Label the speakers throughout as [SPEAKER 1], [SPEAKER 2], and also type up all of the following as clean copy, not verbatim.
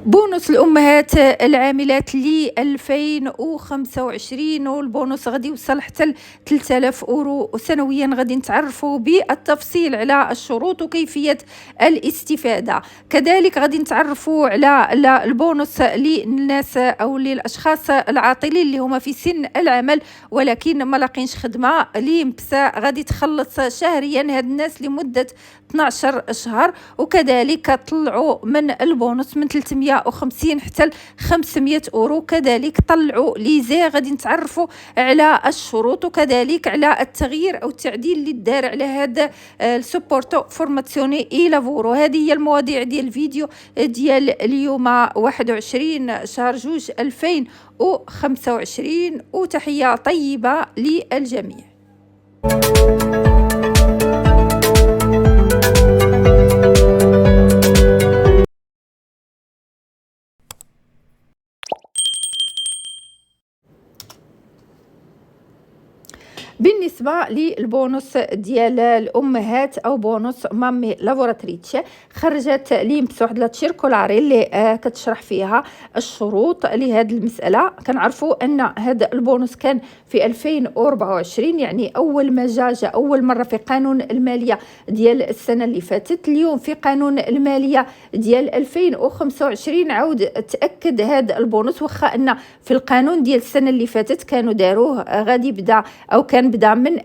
[SPEAKER 1] بونص الأمهات العاملات ل 2025، والبونص غادي يوصل حتى ل 3000 أورو سنويا. غادي نتعرفوا بالتفصيل على الشروط وكيفية الاستفادة. كذلك غادي نتعرفوا على البونص للناس أو للأشخاص العاطلين اللي هما في سن العمل ولكن ما لاقينش خدمة، اللي مبسا غادي تخلص شهريا هاد الناس لمدة 12 شهر. وكذلك طلعوا من البونص من 350 حتى ل 500 أورو. كذلك طلعوا ليزي. غادي نتعرفوا على الشروط وكذلك على التغيير أو التعديل اللي دار على هذا السبورتو فورماسيوني إي لافورو. هذه هي المواضيع ديال الفيديو ديال اليوم 21 شهر جوج 2025، وتحية طيبة للجميع. بالنسبة للبونص ديال الأمهات أو بونص مامي لافوراتريتش، خرجت ليمبس واحد لاتشيركولاري اللي كتشرح فيها الشروط لهذه المسألة. كنعرفوا أن هذا البونص كان في 2024، يعني أول ما جاء أول مرة في قانون المالية ديال السنة اللي فاتت. اليوم في قانون المالية ديال 2025 عاود تأكد هذا البونص، واخا أن في القانون ديال السنة اللي فاتت كانوا داروه غادي يبدا أو كان بدا من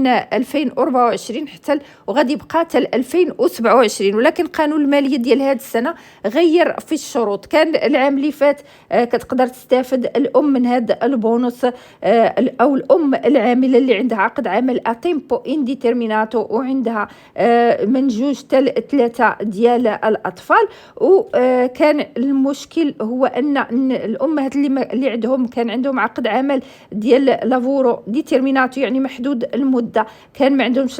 [SPEAKER 1] 2024 حتى وغادي يبقى حتى 2027، ولكن قانون الماليه ديال هذه السنه غير في الشروط. كان العام اللي فات كتقدر تستافد الام من هذا البونص او الام العامله اللي عندها عقد عمل اتيمبو انديترميناتو وعندها من 2 حتى 3 ديال الاطفال. وكان المشكل هو ان الامهات اللي عندهم كان عندهم عقد عمل ديال لافورو ديتيرميناتو يعني محدود المده، كان ما عندهمش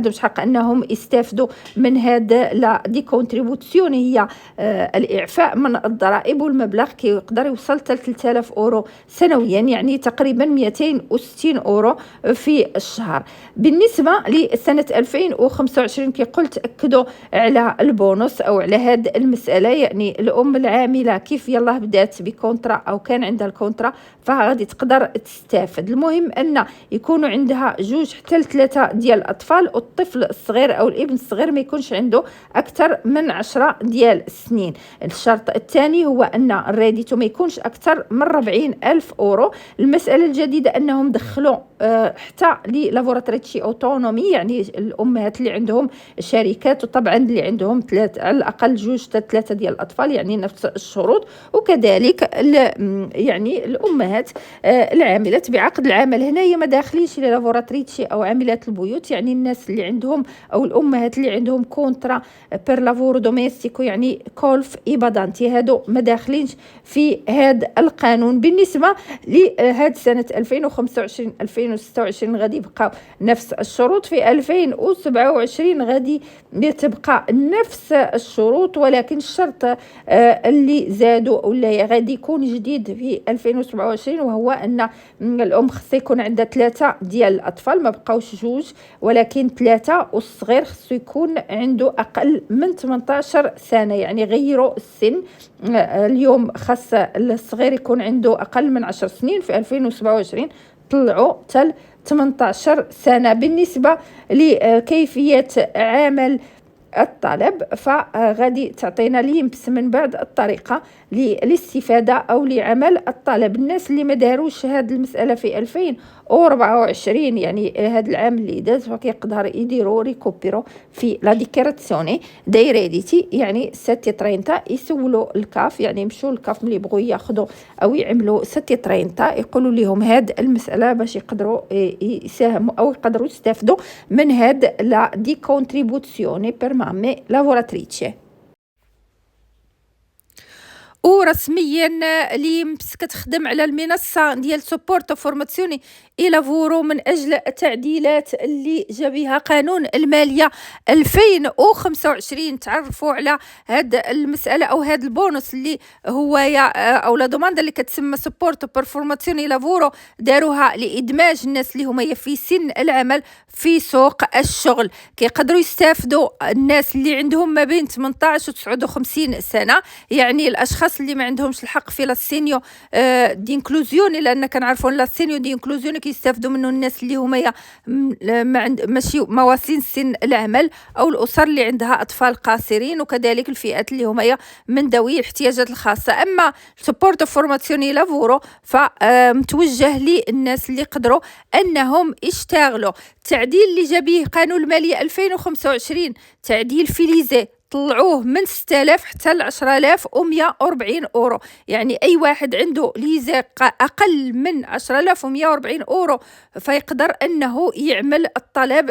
[SPEAKER 1] الحق انهم يستافدوا من هذا لا دي كونتريبوسيون، هي الاعفاء من الضرائب، والمبلغ كيقدر يوصل حتى 3000 اورو سنويا، يعني تقريبا 260 اورو في الشهر. بالنسبه لسنه 2025 كي قلت اكدوا على البونص او على هذه المساله، يعني الام العامله كيف يلاه بدات بكونترا او كان عندها الكونترا فغادي تقدر تستافد. المهم ان يكونوا عندها 2 حتى 3 ديال الاطفال، والطفل الصغير او الابن الصغير ما يكونش عنده اكثر من 10 ديال السنين. الشرط الثاني هو ان الريديتو ما يكونش اكثر من 40,000 اورو. المساله الجديده انهم دخلوا حتى لافوراتريتشي اوتونومي، يعني الامهات اللي عندهم شركات وطبعا اللي عندهم على الاقل 2 حتى 3 ديال الاطفال، يعني نفس الشروط. وكذلك يعني الامهات العاملات بعقد العمل، هنايا ما داخلينش لافوراتريتشي او عاملات البيوت، يعني الناس اللي عندهم او الامهات اللي عندهم كونترا بير لافورو دوميستيكو يعني كولف ايبادانتي، هادو ما داخلينش في هذا القانون. بالنسبه لهاد سنه 2025 2026 غادي يبقى نفس الشروط، في 2027 غادي تبقى نفس الشروط، ولكن الشرط اللي زادوا ولا غادي يكون جديد في 2027 وهو ان الام خصها يكون عندها 3 ديال الاطفال، ما بقاوش 2 ولكن 3، والصغير خصو يكون عنده اقل من 18 سنه، يعني غيروا السن. اليوم خاص الصغير يكون عنده اقل من 10 سنين، في 2027 طلعوا حتى 18 سنه. بالنسبه لكيفيه عمل الطلب فغادي تعطينا ليمبس من بعد الطريقه للاستفاده او لعمل الطلب. الناس اللي ما داروش هذه المساله في 2024 يعني هذا العام اللي داز فكيقدر يديروا ريكوبيرو في لا ديكراتسيوني داي ريديتي، يعني ساتي 30 يسولوا الكاف، يعني يمشوا الكاف ملي يبغوا ياخذوا او يعملوا ساتي 30 يقولوا لهم هذه المساله باش يقدروا يساهموا او يقدروا يستافدوا من هذا لا دي كونتريبوسيوني بير مامي لافوراتريتشي. ورسميا ليمبس كتخدم على المنصة ديال سوبورتو فورماسيوني إي لافورو من أجل التعديلات اللي جا بها قانون المالية 2025. تعرفوا على هاد المسألة أو هاد البونص اللي هو أو لا دوماندا اللي كتسمى سوبورتو بور فورماسيوني لافورو، داروها لإدماج الناس اللي هما في سن العمل في سوق الشغل. كيقدروا يستافدوا الناس اللي عندهم ما بين 18 و 59 سنة، يعني الأشخاص اللي ما عندهمش الحق في لاسينيو دينكلوزيوني، لأن كنعرفوا لاسينيو دينكلوزيوني كيستافدوا منه الناس اللي هما ماشي مواسين سن العمل، أو الأسر اللي عندها أطفال قاصرين، وكذلك الفئات اللي هما من ذوي الاحتياجات الخاصة. أما سبورتو فورماسيوني لافورو فمتوجه للناس اللي قدروا أنهم يشتغلوا. التعديل اللي جا به قانون المالية 2025 تعديل في ليزي طلعوه من 6000 حتى ل 10140 أورو، يعني أي واحد عنده ليزي أقل من 10140 أورو فيقدر أنه يعمل الطلب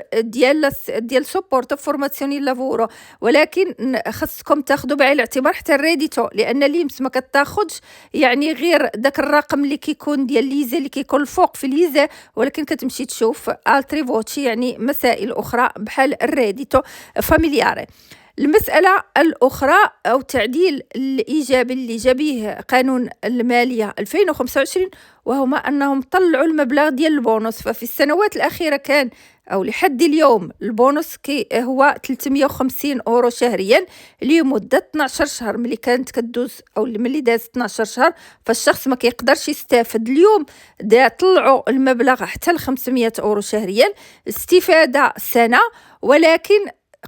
[SPEAKER 1] ديال سوبورتو فورماسيوني لافورو. ولكن خصكم تاخذوا بعين الاعتبار حتى الريديتو، لأن ليمس ما كتاخذش يعني غير داك الرقم اللي كيكون ديال ليزي اللي كيكون الفوق في ليزي، ولكن كتمشي تشوف التريفوتشي يعني مسائل أخرى بحال الريديتو فاميلياري. المسألة الأخرى أو تعديل الإيجابي اللي جابيه قانون المالية 2025 وهما أنهم طلعوا المبلغ ديال البونص. ففي السنوات الأخيرة كان أو لحد اليوم البونص هو 350 أورو شهريا لمدة 12 شهر. ملي كانت كدوز أو ملي داز 12 شهر فالشخص ما كيقدرش يستافد. اليوم طلعوا المبلغ حتى ل 500 أورو شهريا، استفادة سنة ولكن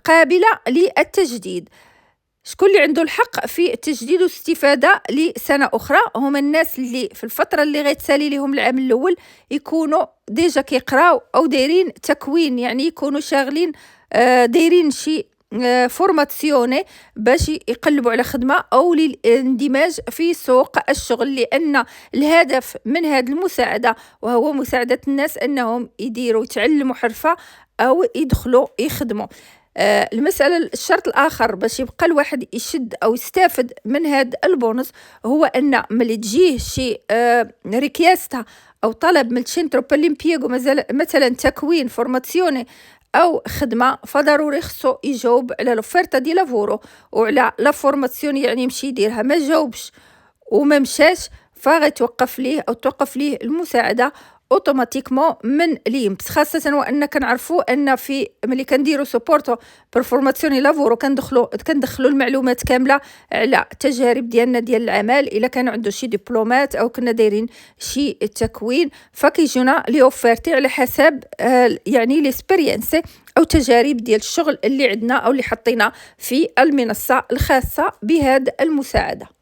[SPEAKER 1] قابلة للتجديد. شكون اللي عنده الحق في التجديد والاستفادة لسنة أخرى؟ هما الناس اللي في الفترة اللي غيتسالي لهم العام الأول يكونوا ديجا كيقراو أو دايرين تكوين، يعني يكونوا شاغلين دايرين شي فورماسيوني باش يقلبوا على خدمة أو للاندماج في سوق الشغل، لأن الهدف من هذه المساعدة وهو مساعدة الناس أنهم يتعلموا حرفة أو يدخلوا يخدموا. المسألة الشرط الآخر باش يبقى الواحد يشد أو يستافد من هذا البونص هو أن ملي تجيه شي ريكياستا أو طلب من الشنترو باليمبيغو مثلا تكوين فورماسيوني أو خدمة، فضروري خصو يجاوب على لوفيرتا دي لافورو وعلى لا فورماسيون، يعني يمشي يديرها. ما جاوبش وما مشاش فغيتوقف ليه أو توقف ليه المساعدة اوتوماتيكمون من ليمبس. خاصه وان كنعرفوا ان في ملي كنديروا سوبورتو بيرفورماسيوني لافورو كندخلوا المعلومات كامله على التجارب ديالنا ديال العمل، الا كان عنده شي دبلومات او كنا دايرين شي تكوين فكيجونا لي اوفيرتي على حسب يعني ليسبيرينس او تجارب ديال الشغل اللي عندنا او اللي حطينا في المنصه الخاصه بهذه المساعده.